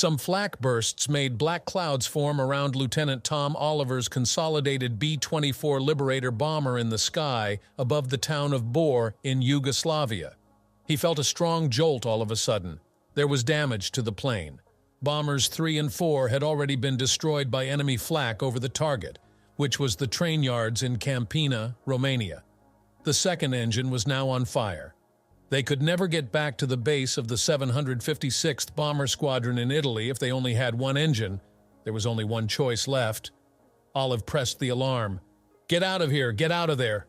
Some flak bursts made black clouds form around Lieutenant Tom Oliver's consolidated B-24 Liberator bomber in the sky above the town of Bor in Yugoslavia. He felt a strong jolt all of a sudden. There was damage to the plane. Bombers 3 and 4 had already been destroyed by enemy flak over the target, which was the train yards in Campina, Romania. The second engine was now on fire. They could never get back to the base of the 756th Bomber Squadron in Italy if they only had one engine. There was only one choice left. Olive pressed the alarm. "Get out of here! Get out of there!"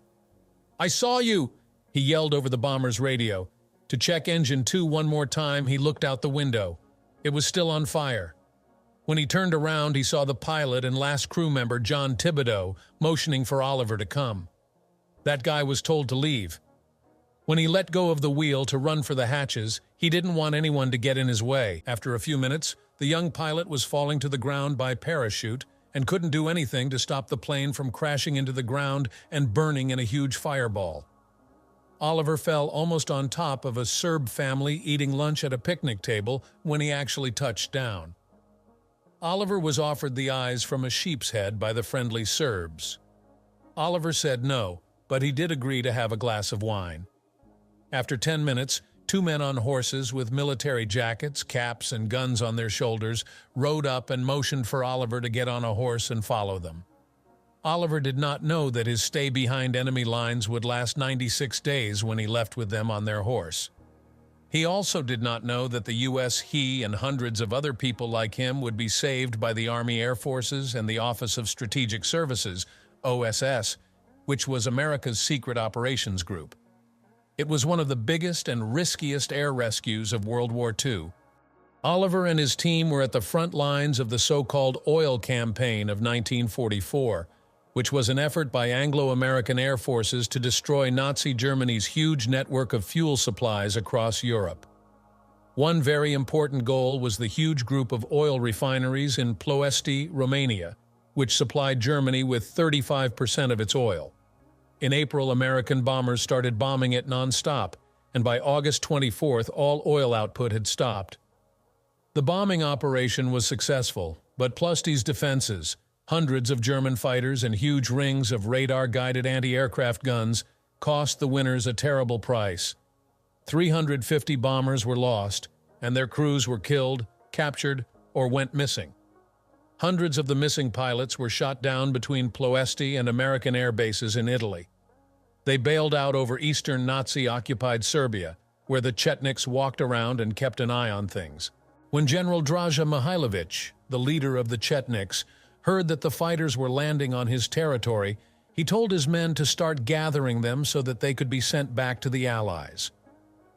"I saw you!" he yelled over the bomber's radio. To check engine 2 one more time, he looked out the window. It was still on fire. When he turned around, he saw the pilot and last crew member, John Thibodeau, motioning for Oliver to come. That guy was told to leave. When he let go of the wheel to run for the hatches, he didn't want anyone to get in his way. After a few minutes, the young pilot was falling to the ground by parachute and couldn't do anything to stop the plane from crashing into the ground and burning in a huge fireball. Oliver fell almost on top of a Serb family eating lunch at a picnic table when he actually touched down. Oliver was offered the eyes from a sheep's head by the friendly Serbs. Oliver said no, but he did agree to have a glass of wine. After 10 minutes, 2 men on horses with military jackets, caps, and guns on their shoulders rode up and motioned for Oliver to get on a horse and follow them. Oliver did not know that his stay behind enemy lines would last 96 days when he left with them on their horse. He also did not know that the U.S., he, and hundreds of other people like him would be saved by the Army Air Forces and the Office of Strategic Services, OSS, which was America's secret operations group. It was one of the biggest and riskiest air rescues of World War II. Oliver and his team were at the front lines of the so-called oil campaign of 1944, which was an effort by Anglo-American air forces to destroy Nazi Germany's huge network of fuel supplies across Europe. One very important goal was the huge group of oil refineries in Ploiești, Romania, which supplied Germany with 35% of its oil. In April, American bombers started bombing it non-stop, and by August 24th, all oil output had stopped. The bombing operation was successful, but Ploiești's defenses, hundreds of German fighters and huge rings of radar-guided anti-aircraft guns, cost the winners a terrible price. 350 bombers were lost, and their crews were killed, captured, or went missing. Hundreds of the missing pilots were shot down between Ploiești and American air bases in Italy. They bailed out over eastern Nazi-occupied Serbia, where the Chetniks walked around and kept an eye on things. When General Draža Mihailović, the leader of the Chetniks, heard that the fighters were landing on his territory, he told his men to start gathering them so that they could be sent back to the Allies.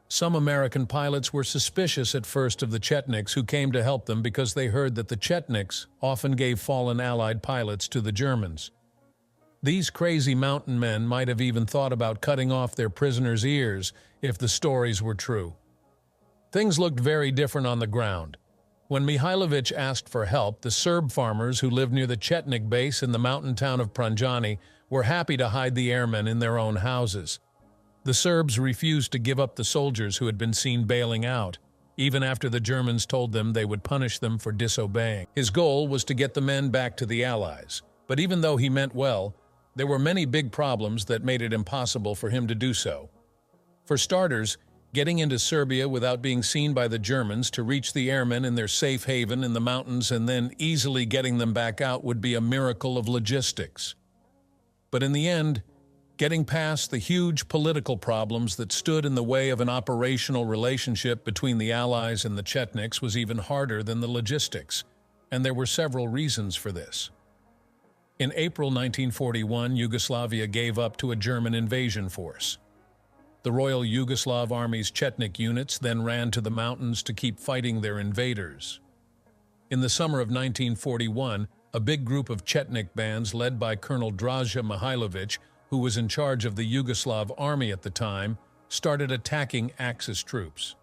Some American pilots were suspicious at first of the Chetniks who came to help them because they heard that the Chetniks often gave fallen Allied pilots to the Germans. These crazy mountain men might have even thought about cutting off their prisoners' ears if the stories were true. Things looked very different on the ground. When Mihailović asked for help, the Serb farmers who lived near the Chetnik base in the mountain town of Pranjani were happy to hide the airmen in their own houses. The Serbs refused to give up the soldiers who had been seen bailing out, even after the Germans told them they would punish them for disobeying. His goal was to get the men back to the Allies, but even though he meant well, there were many big problems that made it impossible for him to do so. For starters, getting into Serbia without being seen by the Germans to reach the airmen in their safe haven in the mountains and then easily getting them back out would be a miracle of logistics. But in the end, getting past the huge political problems that stood in the way of an operational relationship between the Allies and the Chetniks was even harder than the logistics, and there were several reasons for this. In April 1941, Yugoslavia gave up to a German invasion force. The Royal Yugoslav Army's Chetnik units then ran to the mountains to keep fighting their invaders. In the summer of 1941, a big group of Chetnik bands led by Colonel Draža Mihailović, who was in charge of the Yugoslav army at the time, started attacking Axis troops.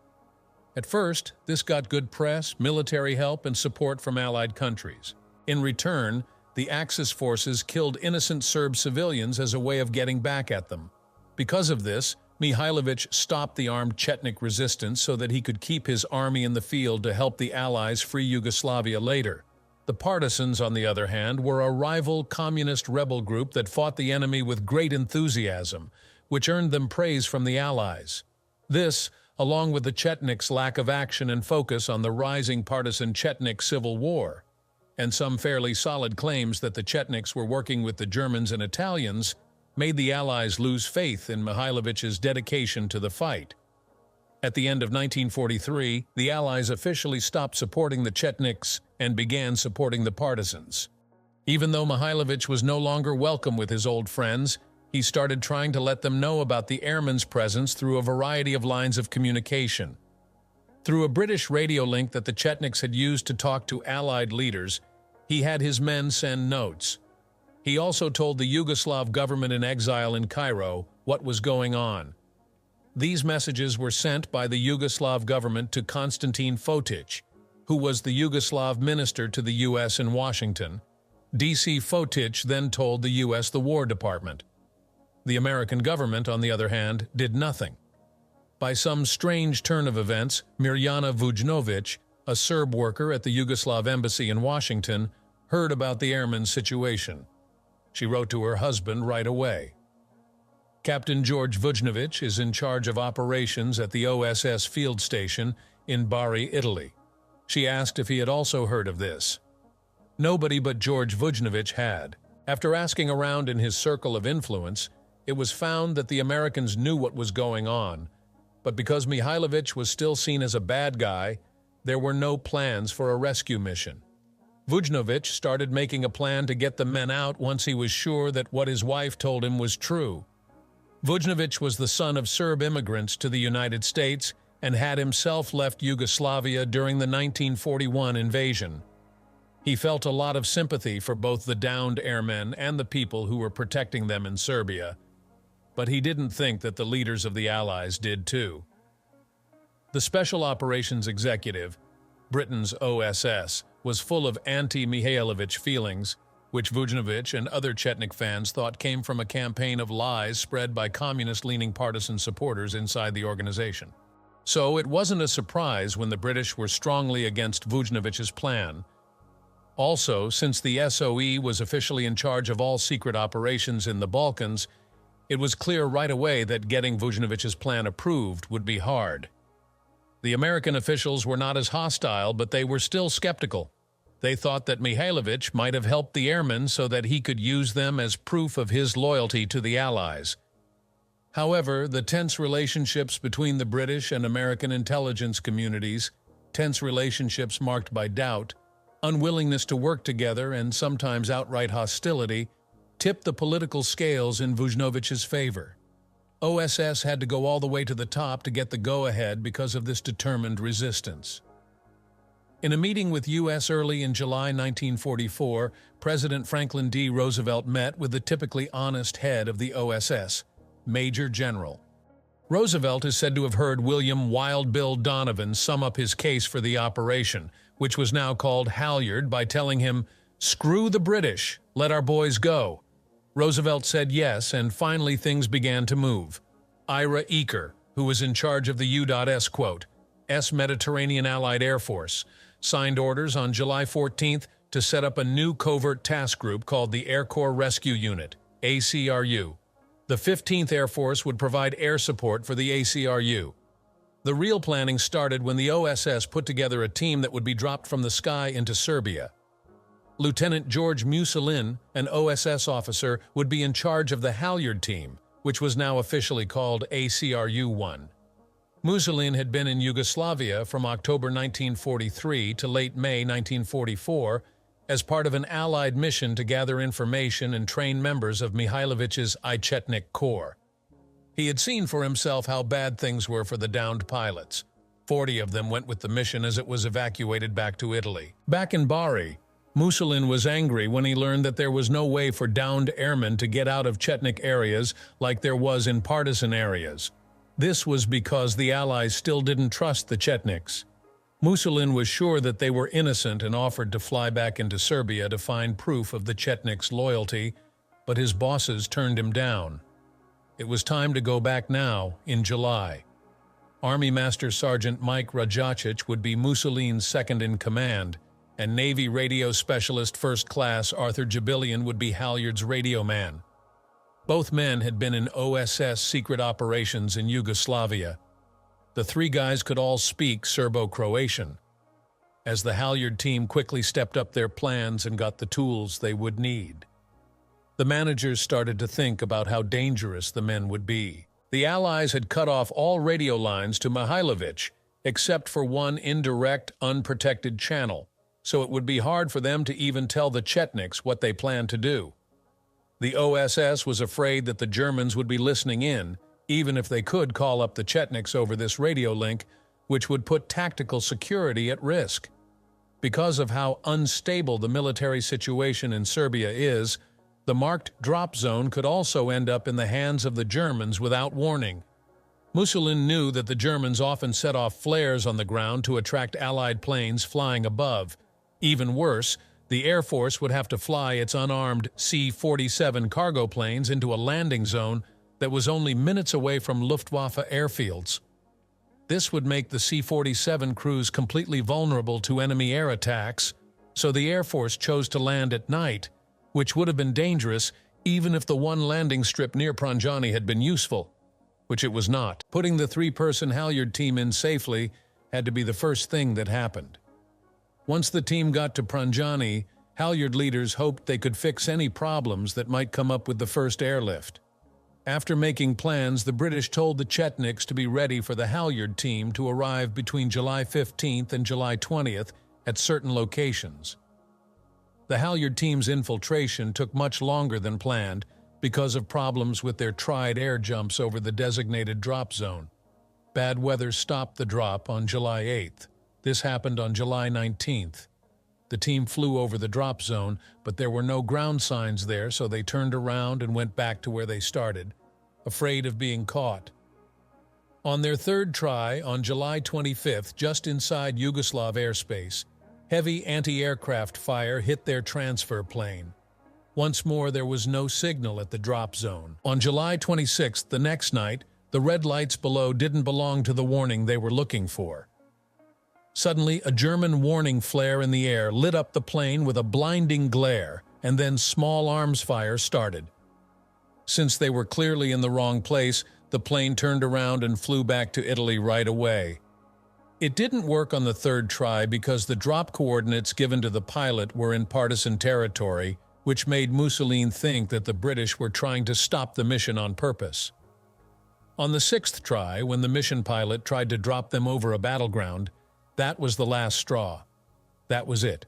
At first, this got good press, military help, and support from Allied countries. In return, the Axis forces killed innocent Serb civilians as a way of getting back at them. Because of this, Mihailovich stopped the armed Chetnik resistance so that he could keep his army in the field to help the Allies free Yugoslavia later. The partisans, on the other hand, were a rival communist rebel group that fought the enemy with great enthusiasm, which earned them praise from the Allies. This, along with the Chetniks' lack of action and focus on the rising partisan Chetnik civil war, and some fairly solid claims that the Chetniks were working with the Germans and Italians, made the Allies lose faith in Mihailovich's dedication to the fight. At the end of 1943, the Allies officially stopped supporting the Chetniks and began supporting the partisans. Even though Mihailovich was no longer welcome with his old friends, he started trying to let them know about the airmen's presence through a variety of lines of communication. Through a British radio link that the Chetniks had used to talk to Allied leaders, he had his men send notes. He also told the Yugoslav government in exile in Cairo what was going on. These messages were sent by the Yugoslav government to Konstantin Fotić, who was the Yugoslav minister to the U.S. in Washington. D.C. Fotić then told the U.S. the War Department. The American government, on the other hand, did nothing. By some strange turn of events, Mirjana Vujnović, a Serb worker at the Yugoslav embassy in Washington, heard about the airmen's situation. She wrote to her husband right away. Captain George Vujnović is in charge of operations at the OSS field station in Bari, Italy. She asked if he had also heard of this. Nobody but George Vujnović had. After asking around in his circle of influence, it was found that the Americans knew what was going on, but because Mihailovich was still seen as a bad guy, there were no plans for a rescue mission. Vujnović started making a plan to get the men out once he was sure that what his wife told him was true. Vujnović was the son of Serb immigrants to the United States and had himself left Yugoslavia during the 1941 invasion. He felt a lot of sympathy for both the downed airmen and the people who were protecting them in Serbia, but he didn't think that the leaders of the Allies did too. The Special Operations Executive, Britain's OSS, was full of anti-Mihailovich feelings, which Vujnović and other Chetnik fans thought came from a campaign of lies spread by communist-leaning partisan supporters inside the organization. So it wasn't a surprise when the British were strongly against Vujnović's plan. Also, since the SOE was officially in charge of all secret operations in the Balkans, it was clear right away that getting Vujnović's plan approved would be hard. The American officials were not as hostile, but they were still skeptical. They thought that Mihailovich might have helped the airmen so that he could use them as proof of his loyalty to the Allies. However, the tense relationships between the British and American intelligence communities, tense relationships marked by doubt, unwillingness to work together, and sometimes outright hostility, tipped the political scales in Vujnović's favor. OSS had to go all the way to the top to get the go-ahead because of this determined resistance. In a meeting with U.S. early in July 1944, President Franklin D. Roosevelt met with the typically honest head of the OSS, Major General. Roosevelt is said to have heard William Wild Bill Donovan sum up his case for the operation, which was now called Halyard, by telling him, "Screw the British, let our boys go." Roosevelt said yes, and finally things began to move. Ira Eaker, who was in charge of the U.S. Mediterranean Allied Air Force, signed orders on July 14th to set up a new covert task group called the Air Corps Rescue Unit, ACRU. The 15th Air Force would provide air support for the ACRU. The real planning started when the OSS put together a team that would be dropped from the sky into Serbia. Lieutenant George Musolin, an OSS officer, would be in charge of the Halyard team, which was now officially called ACRU-1. Musolin had been in Yugoslavia from October 1943 to late May 1944 as part of an Allied mission to gather information and train members of Mihailović's Chetnik Corps. He had seen for himself how bad things were for the downed pilots. 40 of them went with the mission as it was evacuated back to Italy. Back in Bari, Musolin was angry when he learned that there was no way for downed airmen to get out of Chetnik areas like there was in partisan areas. This was because the Allies still didn't trust the Chetniks. Musolin was sure that they were innocent and offered to fly back into Serbia to find proof of the Chetniks' loyalty, but his bosses turned him down. It was time to go back now, in July. Army Master Sergeant Mike Rajacic would be Mussolini's second-in-command, and Navy radio specialist First Class Arthur Jibilian would be Halyard's radio man. Both men had been in OSS secret operations in Yugoslavia. The three guys could all speak Serbo-Croatian. As the Halyard team quickly stepped up their plans and got the tools they would need, the managers started to think about how dangerous the men would be. The Allies had cut off all radio lines to Mihailovich, except for one indirect, unprotected channel, so it would be hard for them to even tell the Chetniks what they planned to do. The OSS was afraid that the Germans would be listening in, even if they could call up the Chetniks over this radio link, which would put tactical security at risk. Because of how unstable the military situation in Serbia is, the marked drop zone could also end up in the hands of the Germans without warning. Mussolini knew that the Germans often set off flares on the ground to attract Allied planes flying above. Even worse, the Air Force would have to fly its unarmed C-47 cargo planes into a landing zone that was only minutes away from Luftwaffe airfields. This would make the C-47 crews completely vulnerable to enemy air attacks, so the Air Force chose to land at night, which would have been dangerous even if the one landing strip near Pranjani had been useful, which it was not. Putting the three-person Halyard team in safely had to be the first thing that happened. Once the team got to Pranjani, Halyard leaders hoped they could fix any problems that might come up with the first airlift. After making plans, the British told the Chetniks to be ready for the Halyard team to arrive between July 15th and July 20th at certain locations. The Halyard team's infiltration took much longer than planned because of problems with their tried air jumps over the designated drop zone. Bad weather stopped the drop on July 8th. This happened on July 19th. The team flew over the drop zone, but there were no ground signs there, so they turned around and went back to where they started, afraid of being caught. On their third try, on July 25th, just inside Yugoslav airspace, heavy anti-aircraft fire hit their transfer plane. Once more, there was no signal at the drop zone. On July 26th, the next night, the red lights below didn't belong to the warning they were looking for. Suddenly, a German warning flare in the air lit up the plane with a blinding glare, and then small arms fire started. Since they were clearly in the wrong place, the plane turned around and flew back to Italy right away. It didn't work on the third try because the drop coordinates given to the pilot were in partisan territory, which made Mussolini think that the British were trying to stop the mission on purpose. On the sixth try, when the mission pilot tried to drop them over a battleground, that was the last straw. That was it.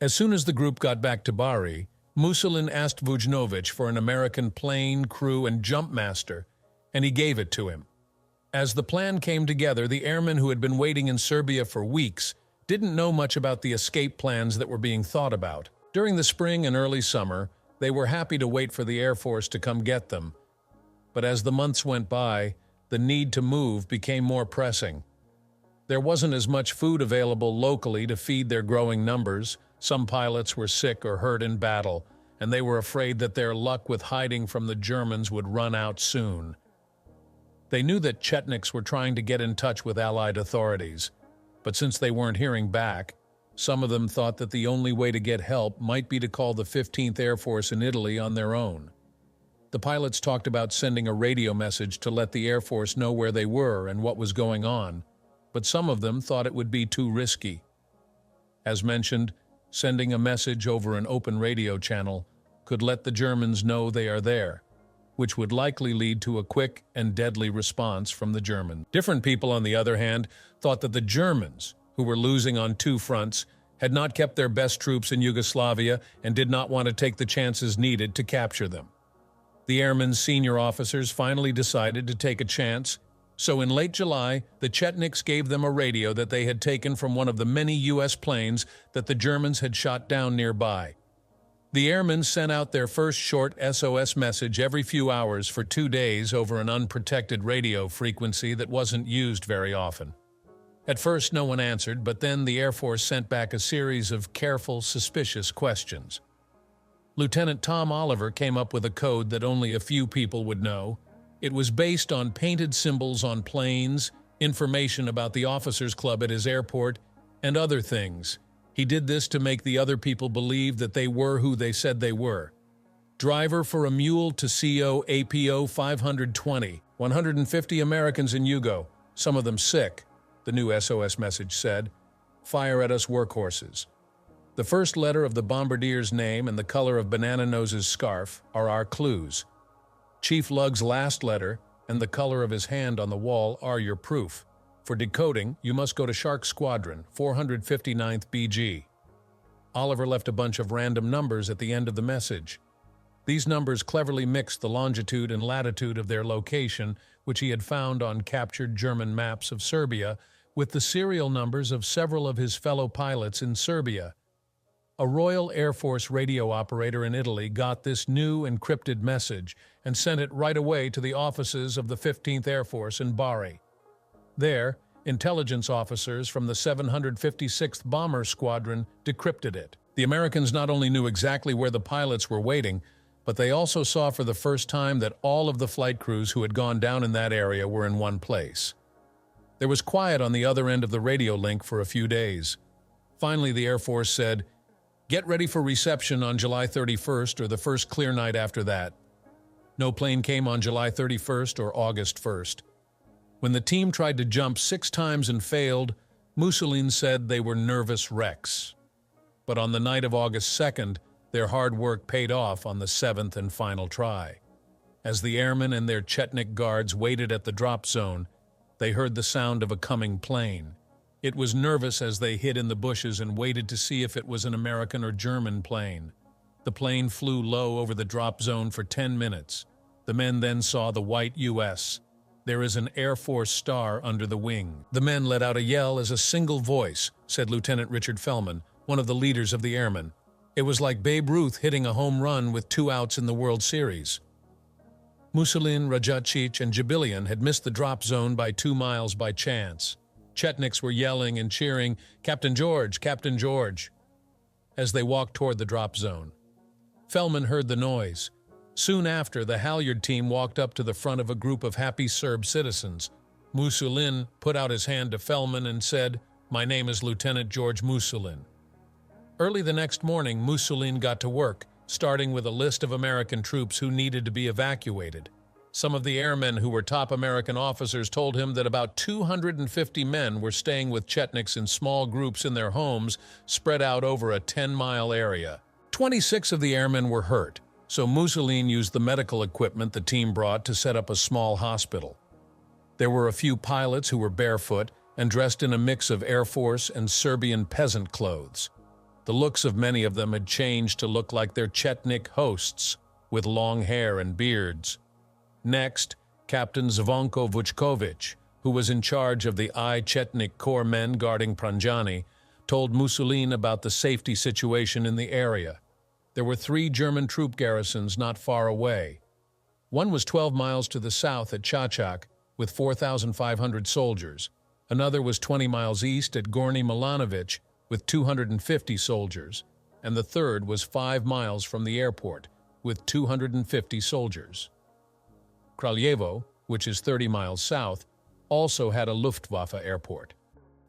As soon as the group got back to Bari, Mussolini asked Vujnovic for an American plane, crew, and jump master, and he gave it to him. As the plan came together, the airmen who had been waiting in Serbia for weeks didn't know much about the escape plans that were being thought about. During the spring and early summer, they were happy to wait for the Air Force to come get them. But as the months went by, the need to move became more pressing. There wasn't as much food available locally to feed their growing numbers. Some pilots were sick or hurt in battle, and they were afraid that their luck with hiding from the Germans would run out soon. They knew that Chetniks were trying to get in touch with Allied authorities, but since they weren't hearing back, some of them thought that the only way to get help might be to call the 15th Air Force in Italy on their own. The pilots talked about sending a radio message to let the Air Force know where they were and what was going on, but some of them thought it would be too risky. As mentioned, sending a message over an open radio channel could let the Germans know they are there, which would likely lead to a quick and deadly response from the Germans. Different people, on the other hand, thought that the Germans, who were losing on two fronts, had not kept their best troops in Yugoslavia and did not want to take the chances needed to capture them. The airmen's senior officers finally decided to take a chance. So in late July, the Chetniks gave them a radio that they had taken from one of the many U.S. planes that the Germans had shot down nearby. The airmen sent out their first short SOS message every few hours for 2 days over an unprotected radio frequency that wasn't used very often. At first, no one answered, but then the Air Force sent back a series of careful, suspicious questions. Lieutenant Tom Oliver came up with a code that only a few people would know. It was based on painted symbols on planes, information about the officers' club at his airport, and other things. He did this to make the other people believe that they were who they said they were. Driver for a mule to CO APO 520. 150 Americans in Yugo, some of them sick, the new SOS message said. Fire at us workhorses. The first letter of the bombardier's name and the color of Banana Nose's scarf are our clues. Chief Lugg's last letter and the color of his hand on the wall are your proof. For decoding, you must go to Shark Squadron, 459th BG. Oliver left a bunch of random numbers at the end of the message. These numbers cleverly mixed the longitude and latitude of their location, which he had found on captured German maps of Serbia, with the serial numbers of several of his fellow pilots in Serbia. A Royal Air Force radio operator in Italy got this new encrypted message and sent it right away to the offices of the 15th Air Force in Bari. There, intelligence officers from the 756th Bomber Squadron decrypted it. The Americans not only knew exactly where the pilots were waiting, but they also saw for the first time that all of the flight crews who had gone down in that area were in one place. There was quiet on the other end of the radio link for a few days. Finally, the Air Force said, "Get ready for reception on July 31st or the first clear night after that." No plane came on July 31st or August 1st. When the team tried to jump 6 times and failed, Mussolini said they were nervous wrecks. But on the night of August 2nd, their hard work paid off on the 7th and final try. As the airmen and their Chetnik guards waited at the drop zone, they heard the sound of a coming plane. It was nervous as they hid in the bushes and waited to see if it was an American or German plane. The plane flew low over the drop zone for 10 minutes. The men then saw the white U.S. There is an Air Force star under the wing. The men let out a yell as a single voice, said Lieutenant Richard Fellman, one of the leaders of the airmen. It was like Babe Ruth hitting a home run with 2 outs in the World Series. Mussolini, Rajacic, and Jibilian had missed the drop zone by 2 miles by chance. Chetniks were yelling and cheering, "Captain George, Captain George," as they walked toward the drop zone. Fellman heard the noise. Soon after, the Halyard team walked up to the front of a group of happy Serb citizens. Mussolini put out his hand to Fellman and said, "My name is Lieutenant George Mussolini." Early the next morning, Mussolini got to work, starting with a list of American troops who needed to be evacuated. Some of the airmen who were top American officers told him that about 250 men were staying with Chetniks in small groups in their homes, spread out over a 10-mile area. 26 of the airmen were hurt, so Mussolini used the medical equipment the team brought to set up a small hospital. There were a few pilots who were barefoot and dressed in a mix of Air Force and Serbian peasant clothes. The looks of many of them had changed to look like their Chetnik hosts, with long hair and beards. Next, Captain Zvonko Vučković, who was in charge of the I Chetnik Corps men guarding Pranjani, told Mussolini about the safety situation in the area. There were 3 German troop garrisons not far away. One was 12 miles to the south at Čačak, with 4,500 soldiers. Another was 20 miles east at Gornji Milanović, with 250 soldiers, and the third was 5 miles from the airport, with 250 soldiers. Kraljevo, which is 30 miles south, also had a Luftwaffe airport.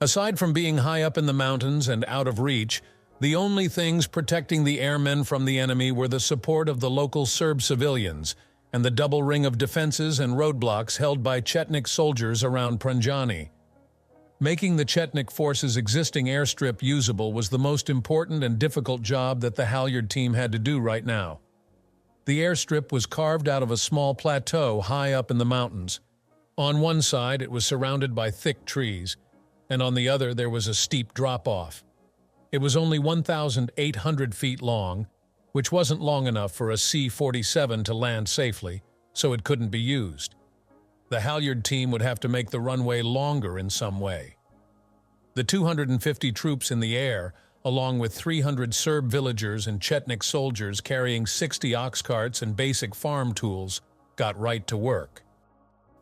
Aside from being high up in the mountains and out of reach, the only things protecting the airmen from the enemy were the support of the local Serb civilians and the double ring of defenses and roadblocks held by Chetnik soldiers around Pranjani. Making the Chetnik forces' existing airstrip usable was the most important and difficult job that the Halyard team had to do right now. The airstrip was carved out of a small plateau high up in the mountains. On one side, it was surrounded by thick trees, and on the other there was a steep drop-off. It was only 1,800 feet long, which wasn't long enough for a C-47 to land safely, so it couldn't be used. The Halyard team would have to make the runway longer in some way. The 250 troops in the air, along with 300 Serb villagers and Chetnik soldiers carrying 60 ox carts and basic farm tools, got right to work.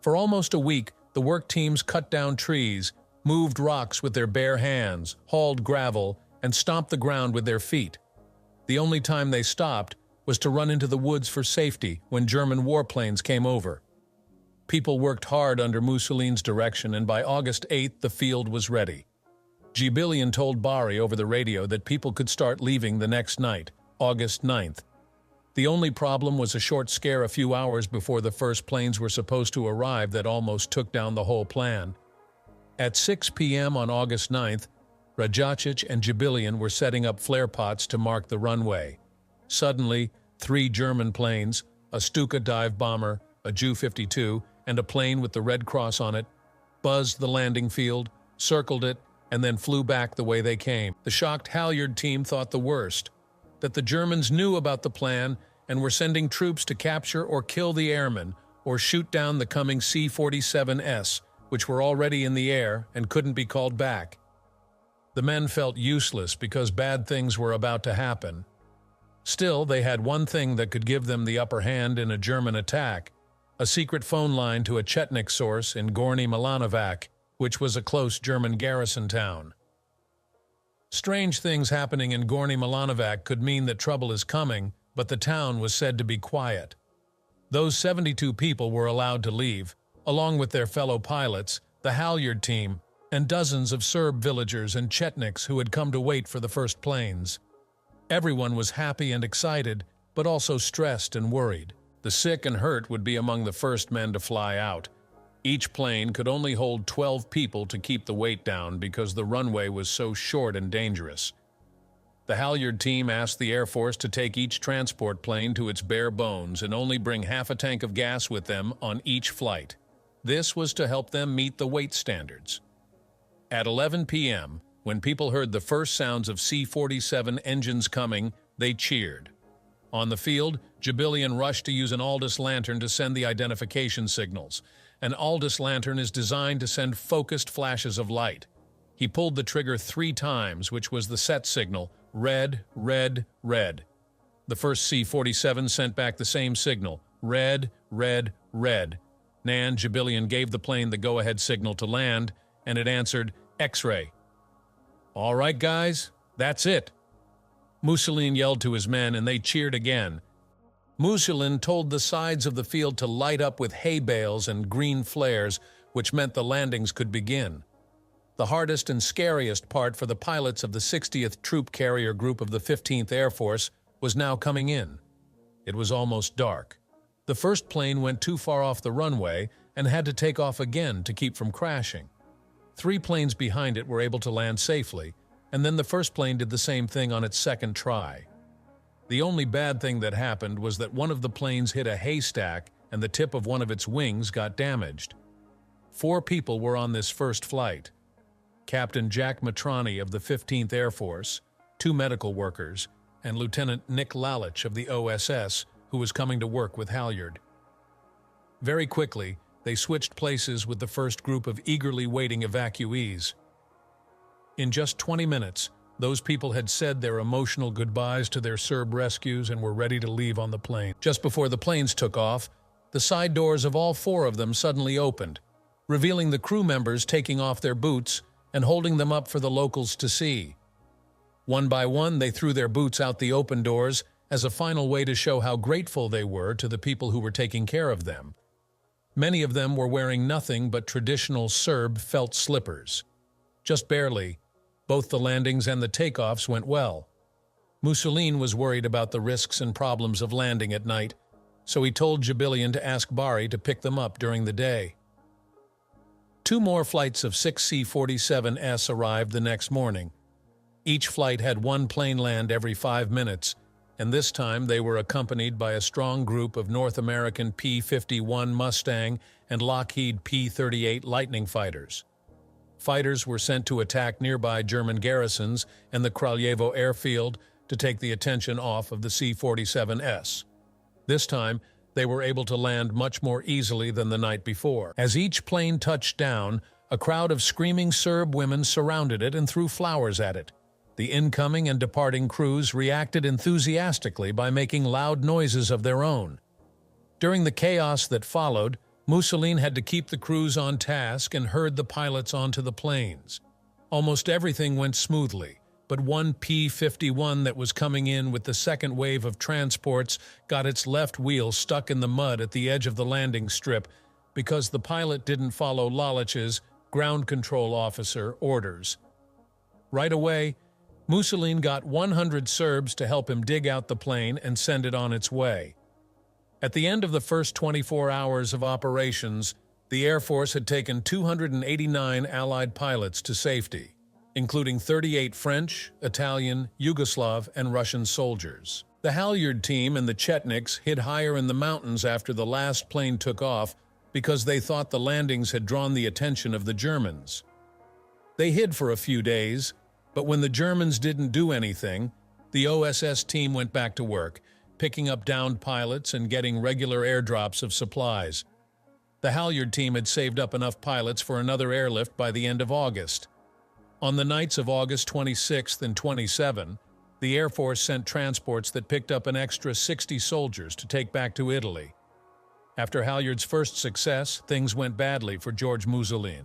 For almost a week, the work teams cut down trees, moved rocks with their bare hands, hauled gravel, and stomped the ground with their feet. The only time they stopped was to run into the woods for safety when German warplanes came over. People worked hard under Mussolini's direction, and by August 8th the field was ready. Jibilian told Bari over the radio that people could start leaving the next night, August 9th. The only problem was a short scare a few hours before the first planes were supposed to arrive that almost took down the whole plan. At 6 p.m. on August 9th, Rajacic and Jibilian were setting up flare pots to mark the runway. Suddenly, 3 German planes, a Stuka dive bomber, a Ju-52, and a plane with the Red Cross on it, buzzed the landing field, circled it, and then flew back the way they came. The shocked Halyard team thought the worst, that the Germans knew about the plan and were sending troops to capture or kill the airmen or shoot down the coming C-47S, which were already in the air and couldn't be called back. The men felt useless because bad things were about to happen. Still, they had one thing that could give them the upper hand in a German attack: a secret phone line to a Chetnik source in Gorny Milanovac, which was a close German garrison town. Strange things happening in Gorny Milanovac could mean that trouble is coming, but the town was said to be quiet. Those 72 people were allowed to leave, along with their fellow pilots, the Halyard team, and dozens of Serb villagers and Chetniks who had come to wait for the first planes. Everyone was happy and excited, but also stressed and worried. The sick and hurt would be among the first men to fly out. Each plane could only hold 12 people to keep the weight down because the runway was so short and dangerous. The Halyard team asked the Air Force to take each transport plane to its bare bones and only bring half a tank of gas with them on each flight. This was to help them meet the weight standards. At 11 p.m., when people heard the first sounds of C-47 engines coming, they cheered. On the field, Jibilian rushed to use an Aldous lantern to send the identification signals. An Aldous lantern is designed to send focused flashes of light. He pulled the trigger 3 times, which was the set signal: red, red, red. The first C-47 sent back the same signal: red, red, red. Jibilian gave the plane the go-ahead signal to land, and it answered X-ray. "All right, guys, that's it." Mussolini yelled to his men, and they cheered again. Mussolini told the sides of the field to light up with hay bales and green flares, which meant the landings could begin. The hardest and scariest part for the pilots of the 60th Troop Carrier Group of the 15th Air Force was now coming in. It was almost dark. The first plane went too far off the runway and had to take off again to keep from crashing. 3 planes behind it were able to land safely, and then the first plane did the same thing on its second try. The only bad thing that happened was that one of the planes hit a haystack and the tip of one of its wings got damaged. 4 people were on this first flight: Captain Jack Matrani of the 15th Air Force, 2 medical workers, and Lieutenant Nick Lalich of the OSS, who was coming to work with Halyard. Very quickly, they switched places with the first group of eagerly waiting evacuees. In just 20 minutes, those people had said their emotional goodbyes to their Serb rescues and were ready to leave on the plane. Just before the planes took off, the side doors of all 4 of them suddenly opened, revealing the crew members taking off their boots and holding them up for the locals to see. One by one, they threw their boots out the open doors as a final way to show how grateful they were to the people who were taking care of them. Many of them were wearing nothing but traditional Serb felt slippers. Just barely, both the landings and the takeoffs went well. Mussolini was worried about the risks and problems of landing at night, so he told Jibilian to ask Bari to pick them up during the day. 2 more flights of 6 C-47S arrived the next morning. Each flight had 1 plane land every 5 minutes, and this time they were accompanied by a strong group of North American P-51 Mustang and Lockheed P-38 Lightning fighters. Fighters were sent to attack nearby German garrisons and the Kraljevo airfield to take the attention off of the C-47S. This time, they were able to land much more easily than the night before. As each plane touched down, a crowd of screaming Serb women surrounded it and threw flowers at it. The incoming and departing crews reacted enthusiastically by making loud noises of their own. During the chaos that followed, Mussolini had to keep the crews on task and herd the pilots onto the planes. Almost everything went smoothly, but one P-51 that was coming in with the second wave of transports got its left wheel stuck in the mud at the edge of the landing strip because the pilot didn't follow Lalich's, ground control officer, orders. Right away, Mussolini got 100 Serbs to help him dig out the plane and send it on its way. At the end of the first 24 hours of operations, the Air Force had taken 289 Allied pilots to safety, including 38 French, Italian, Yugoslav, and Russian soldiers. The Halyard team and the Chetniks hid higher in the mountains after the last plane took off because they thought the landings had drawn the attention of the Germans. They hid for a few days, but when the Germans didn't do anything, the OSS team went back to work, picking up downed pilots and getting regular airdrops of supplies. The Halyard team had saved up enough pilots for another airlift by the end of August. On the nights of August 26th and 27, the Air Force sent transports that picked up an extra 60 soldiers to take back to Italy. After Halyard's first success, things went badly for George Mussolini.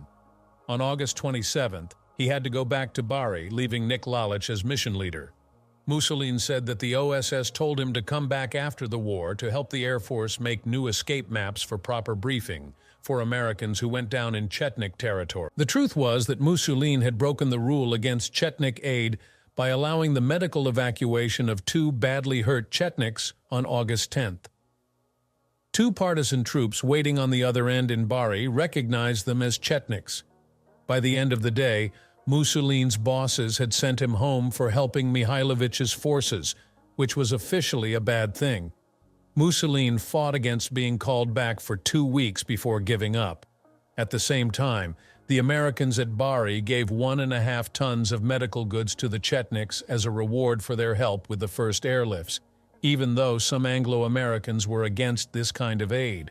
On August 27th, he had to go back to Bari, leaving Nick Lalich as mission leader. Mussolini said that the OSS told him to come back after the war to help the Air Force make new escape maps for proper briefing for Americans who went down in Chetnik territory. The truth was that Mussolini had broken the rule against Chetnik aid by allowing the medical evacuation of 2 badly hurt Chetniks on August 10th. 2 partisan troops waiting on the other end in Bari recognized them as Chetniks. By the end of the day, Mussolini's bosses had sent him home for helping Mihailovich's forces, which was officially a bad thing. Mussolini fought against being called back for 2 weeks before giving up. At the same time, the Americans at Bari gave 1.5 tons of medical goods to the Chetniks as a reward for their help with the first airlifts, even though some Anglo-Americans were against this kind of aid.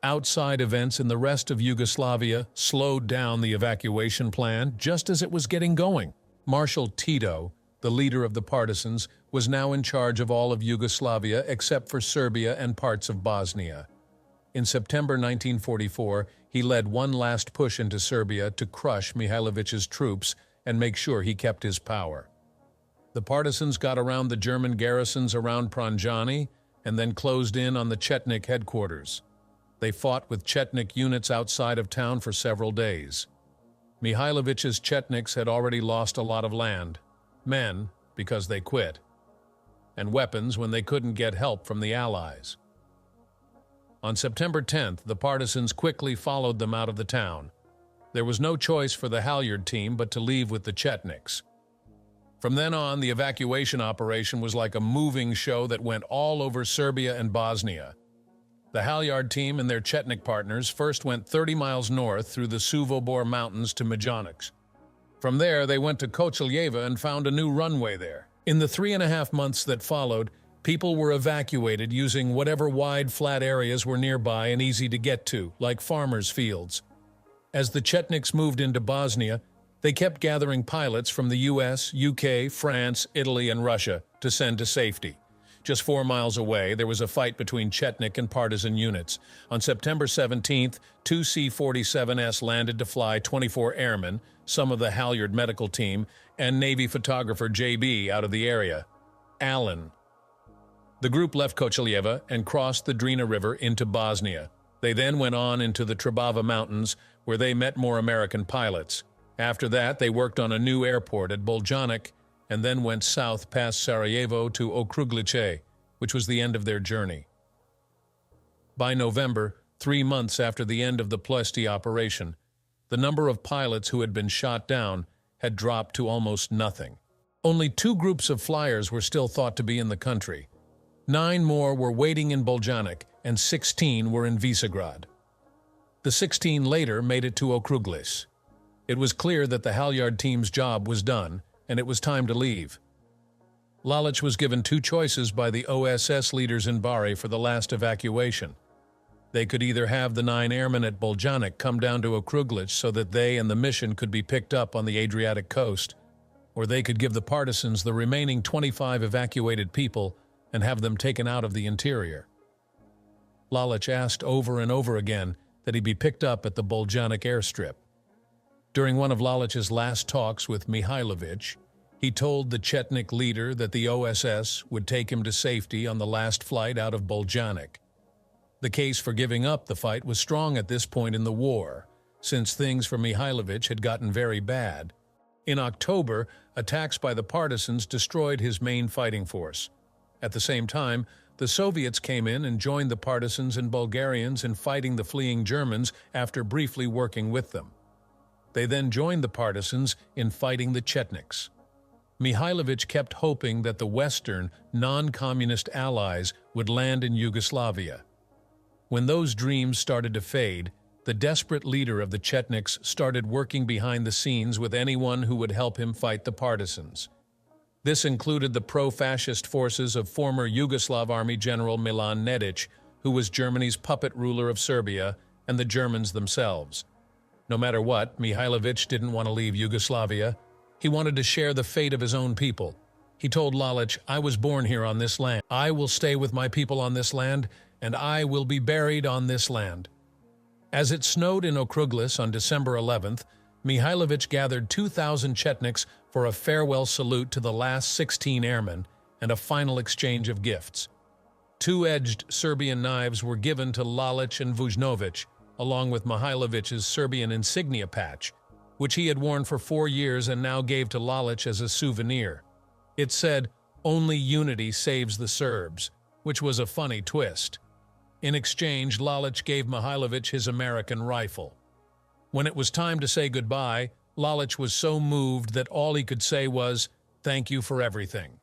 Outside events in the rest of Yugoslavia slowed down the evacuation plan just as it was getting going. Marshal Tito, the leader of the partisans, was now in charge of all of Yugoslavia except for Serbia and parts of Bosnia. In September 1944, he led one last push into Serbia to crush Mihailovich's troops and make sure he kept his power. The partisans got around the German garrisons around Pranjani and then closed in on the Chetnik headquarters. They fought with Chetnik units outside of town for several days. Mihailovich's Chetniks had already lost a lot of land, men because they quit, and weapons when they couldn't get help from the Allies. On September 10th, the partisans quickly followed them out of the town. There was no choice for the Halyard team but to leave with the Chetniks. From then on, the evacuation operation was like a moving show that went all over Serbia and Bosnia. The Halyard team and their Chetnik partners first went 30 miles north through the Suvobor Mountains to Majanic. From there, they went to Koceljeva and found a new runway there. In the 3.5 months that followed, people were evacuated using whatever wide, flat areas were nearby and easy to get to, like farmers' fields. As the Chetniks moved into Bosnia, they kept gathering pilots from the US, UK, France, Italy, and Russia to send to safety. Just 4 miles away, there was a fight between Chetnik and partisan units. On September 17th, 2 C-47S landed to fly 24 airmen, some of the Halyard medical team, and Navy photographer JB out of the area. Allen. The group left Koceljeva and crossed the Drina River into Bosnia. They then went on into the Trebava Mountains, where they met more American pilots. After that, they worked on a new airport at Boljanik, and then went south past Sarajevo to Okruglice, which was the end of their journey. By November, 3 months after the end of the Ploesti operation, the number of pilots who had been shot down had dropped to almost nothing. Only 2 groups of flyers were still thought to be in the country. 9 more were waiting in Boljanik, and 16 were in Visegrad. The 16 later made it to Okruglice. It was clear that the Halyard team's job was done, and it was time to leave. Lalich was given 2 choices by the OSS leaders in Bari for the last evacuation. They could either have the 9 airmen at Boljanik come down to Okruglice so that they and the mission could be picked up on the Adriatic coast, or they could give the partisans the remaining 25 evacuated people and have them taken out of the interior. Lalich asked over and over again that he be picked up at the Boljanik airstrip. During one of Lalich's last talks with Mihailovich, He told the Chetnik leader that the OSS would take him to safety on the last flight out of Boljanik. The case for giving up the fight was strong at this point in the war, since things for Mihailovich had gotten very bad. In October, attacks by the partisans destroyed his main fighting force. At the same time, the Soviets came in and joined the partisans and Bulgarians in fighting the fleeing Germans after briefly working with them. They then joined the partisans in fighting the Chetniks. Mihailovich kept hoping that the Western, non-communist allies would land in Yugoslavia. When those dreams started to fade, the desperate leader of the Chetniks started working behind the scenes with anyone who would help him fight the partisans. This included the pro-fascist forces of former Yugoslav Army General Milan Nedic, who was Germany's puppet ruler of Serbia, and the Germans themselves. No matter what, Mihailovich didn't want to leave Yugoslavia. He wanted to share the fate of his own people. He told Lalic, "I was born here on this land. I will stay with my people on this land, and I will be buried on this land." As it snowed in Okruglis on December 11th, Mihailovich gathered 2,000 Chetniks for a farewell salute to the last 16 airmen and a final exchange of gifts. Two-edged Serbian knives were given to Lalic and Vujnovic, along with Mihailovich's Serbian insignia patch, which he had worn for 4 years and now gave to Lalic as a souvenir. It said, "Only unity saves the Serbs," which was a funny twist. In exchange, Lalic gave Mihailovich his American rifle. When it was time to say goodbye, Lalic was so moved that all he could say was, "Thank you for everything."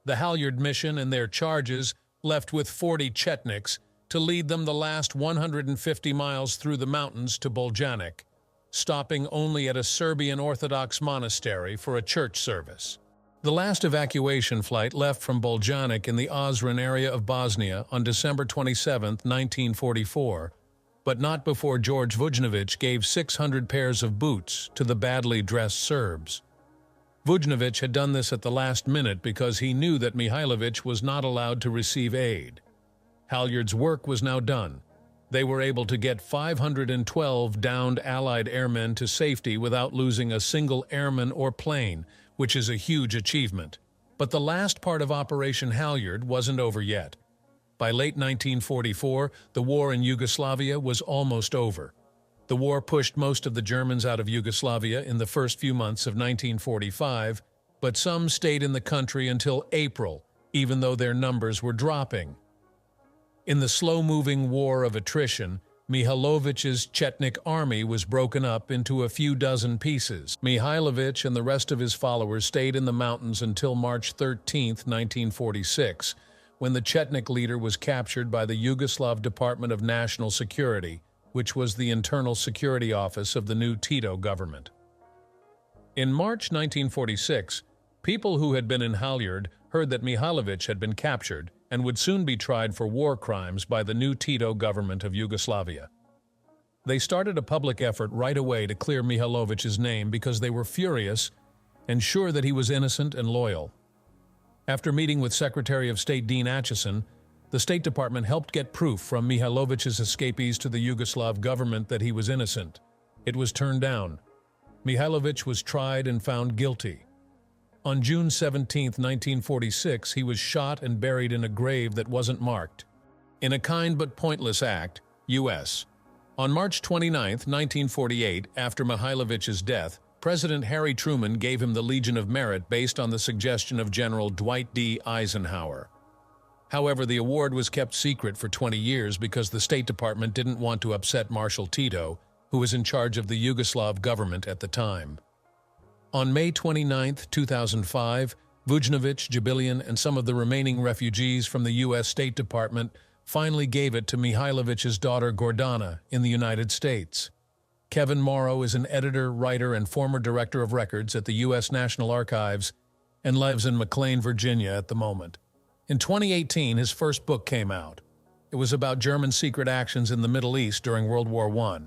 The Halyard mission and their charges left with 40 Chetniks to lead them the last 150 miles through the mountains to Boljanik, stopping only at a Serbian Orthodox monastery for a church service. The last evacuation flight left from Boljanik in the Ozren area of Bosnia on December 27, 1944, but not before George Vujnovic gave 600 pairs of boots to the badly dressed Serbs. Vujnovic had done this at the last minute because he knew that Mihailovich was not allowed to receive aid. Halyard's work was now done. They were able to get 512 downed Allied airmen to safety without losing a single airman or plane, which is a huge achievement. But the last part of Operation Halyard wasn't over yet. By late 1944, the war in Yugoslavia was almost over. The war pushed most of the Germans out of Yugoslavia in the first few months of 1945, but some stayed in the country until April, even though their numbers were dropping. In the slow-moving war of attrition, Mihailovich's Chetnik army was broken up into a few dozen pieces. Mihailovich and the rest of his followers stayed in the mountains until March 13, 1946, when the Chetnik leader was captured by the Yugoslav Department of National Security, which was the internal security office of the new Tito government. In March 1946, people who had been in Halyard heard that Mihailovich had been captured and would soon be tried for war crimes by the new Tito government of Yugoslavia. They started a public effort right away to clear Mihailovich's name because they were furious and sure that he was innocent and loyal. After meeting with Secretary of State Dean Acheson, the State Department helped get proof from Mihailovich's escapees to the Yugoslav government that he was innocent. It was turned down. Mihailovich was tried and found guilty. On June 17, 1946, he was shot and buried in a grave that wasn't marked. In a kind but pointless act, U.S. On March 29, 1948, after Mihailovich's death, President Harry Truman gave him the Legion of Merit based on the suggestion of General Dwight D. Eisenhower. However, the award was kept secret for 20 years because the State Department didn't want to upset Marshal Tito, who was in charge of the Yugoslav government at the time. On May 29, 2005, Vujnovic, Jubilian, and some of the remaining refugees from the U.S. State Department finally gave it to Mihailovich's daughter Gordana in the United States. Kevin Morrow is an editor, writer, and former director of records at the U.S. National Archives and lives in McLean, Virginia at the moment. In 2018, his first book came out. It was about German secret actions in the Middle East during World War I.